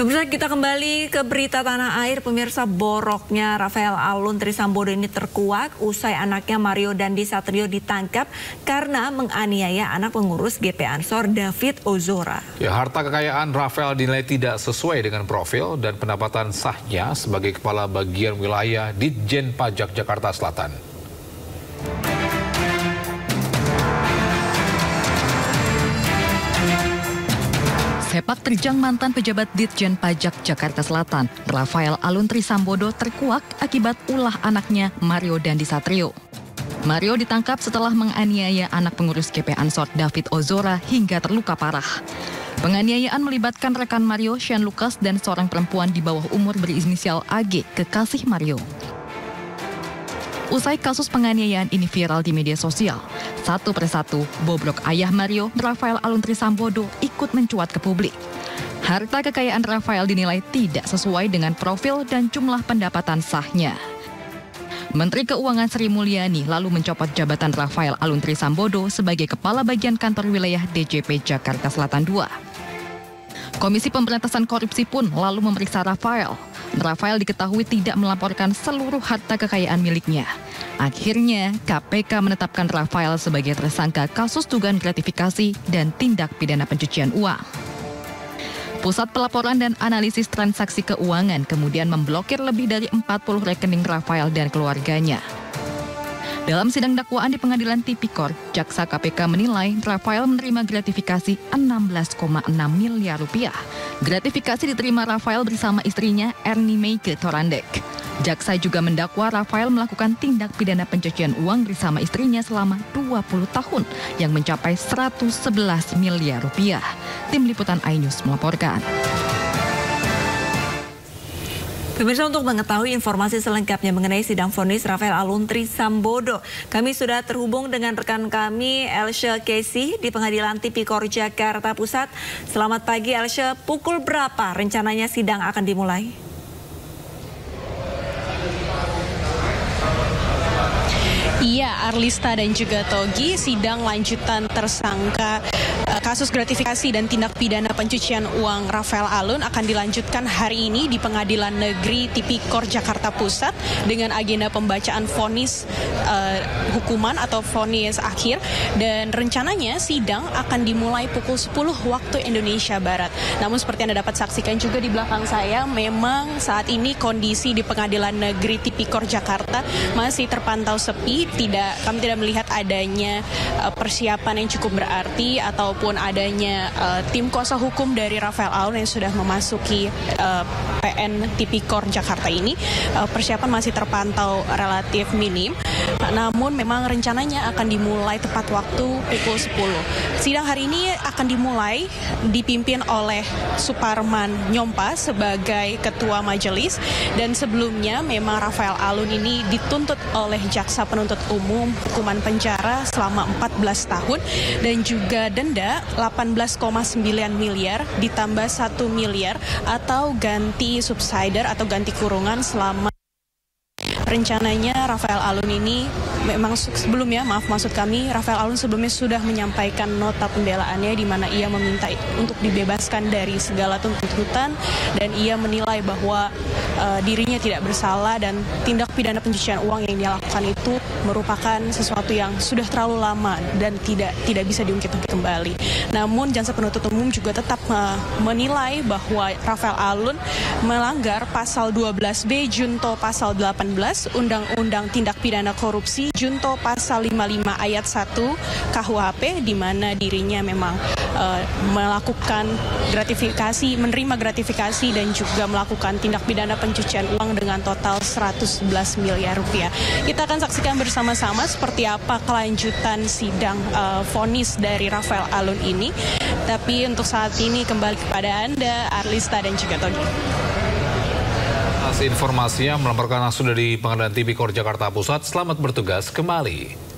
Pemirsa, kita kembali ke berita tanah air. Pemirsa, boroknya Rafael Alun Trisambodo ini terkuak usai anaknya Mario Dandi Satrio ditangkap karena menganiaya anak pengurus GP Ansor David Ozora. Ya, harta kekayaan Rafael dinilai tidak sesuai dengan profil dan pendapatan sahnya sebagai kepala bagian wilayah Ditjen Pajak Jakarta Selatan. Sepak terjang mantan pejabat Ditjen Pajak Jakarta Selatan, Rafael Alun Trisambodo terkuak akibat ulah anaknya Mario Dandi Satrio. Mario ditangkap setelah menganiaya anak pengurus GP Ansor David Ozora hingga terluka parah. Penganiayaan melibatkan rekan Mario, Shane Lucas, dan seorang perempuan di bawah umur berinisial AG, kekasih Mario. Usai kasus penganiayaan ini viral di media sosial, satu persatu bobrok ayah Mario, Rafael Alun Trisambodo, ikut mencuat ke publik. Harta kekayaan Rafael dinilai tidak sesuai dengan profil dan jumlah pendapatan sahnya. Menteri Keuangan Sri Mulyani lalu mencopot jabatan Rafael Alun Trisambodo sebagai Kepala Bagian Kantor Wilayah DJP Jakarta Selatan II. Komisi Pemberantasan Korupsi pun lalu memeriksa Rafael. Rafael diketahui tidak melaporkan seluruh harta kekayaan miliknya. Akhirnya, KPK menetapkan Rafael sebagai tersangka kasus dugaan gratifikasi dan tindak pidana pencucian uang. Pusat Pelaporan dan Analisis Transaksi Keuangan kemudian memblokir lebih dari 40 rekening Rafael dan keluarganya. Dalam sidang dakwaan di Pengadilan Tipikor, Jaksa KPK menilai Rafael menerima gratifikasi 16,6 miliar rupiah. Gratifikasi diterima Rafael bersama istrinya Ernie Meike Torandek. Jaksa juga mendakwa Rafael melakukan tindak pidana pencucian uang bersama istrinya selama 20 tahun yang mencapai 111 miliar rupiah. Tim Liputan iNews melaporkan. Pemirsa, untuk mengetahui informasi selengkapnya mengenai sidang vonis Rafael Alun Trisambodo, kami sudah terhubung dengan rekan kami Elsha Casey di Pengadilan Tipikor Jakarta Pusat. Selamat pagi Elsha, pukul berapa rencananya sidang akan dimulai? Iya, Arlista dan juga Togi, sidang lanjutan tersangka kasus gratifikasi dan tindak pidana pencucian uang Rafael Alun akan dilanjutkan hari ini di Pengadilan Negeri Tipikor Jakarta Pusat dengan agenda pembacaan vonis hukuman atau vonis akhir, dan rencananya sidang akan dimulai pukul 10 waktu Indonesia Barat. Namun seperti Anda dapat saksikan juga di belakang saya, memang saat ini kondisi di Pengadilan Negeri Tipikor Jakarta masih terpantau sepi. Kami tidak melihat adanya persiapan yang cukup berarti ataupun adanya tim kuasa hukum dari Rafael Alun yang sudah memasuki PN Tipikor Jakarta ini. Persiapan masih terpantau relatif minim. Namun memang rencananya akan dimulai tepat waktu pukul 10. Sidang hari ini akan dimulai dipimpin oleh Suparman Nyompa sebagai ketua majelis, dan sebelumnya memang Rafael Alun ini dituntut oleh jaksa penuntut umum hukuman penjara selama 14 tahun dan juga denda 18,9 miliar ditambah 1 miliar atau ganti subsider atau ganti kurungan selama. Rencananya Rafael Alun ini memang sebelumnya, Rafael Alun sebelumnya sudah menyampaikan nota pembelaannya di mana ia meminta untuk dibebaskan dari segala tuntutan, dan ia menilai bahwa dirinya tidak bersalah dan tindak pidana pencucian uang yang dia lakukan itu merupakan sesuatu yang sudah terlalu lama dan tidak bisa diungkit-ungkit kembali. Namun jaksa penuntut umum juga tetap menilai bahwa Rafael Alun melanggar pasal 12B junto pasal 18 Undang-Undang Tindak Pidana Korupsi junto pasal 55 ayat 1 KUHP, di mana dirinya memang melakukan gratifikasi, menerima gratifikasi dan juga melakukan tindak pidana pencucian uang dengan total 111 miliar rupiah. Kita akan saksikan bersama-sama seperti apa kelanjutan sidang vonis dari Rafael Alun ini. Tapi untuk saat ini kembali kepada Anda, Arlista dan juga Togi. Informasinya melaporkan langsung dari Pengadilan Tipikor Jakarta Pusat. Selamat bertugas kembali.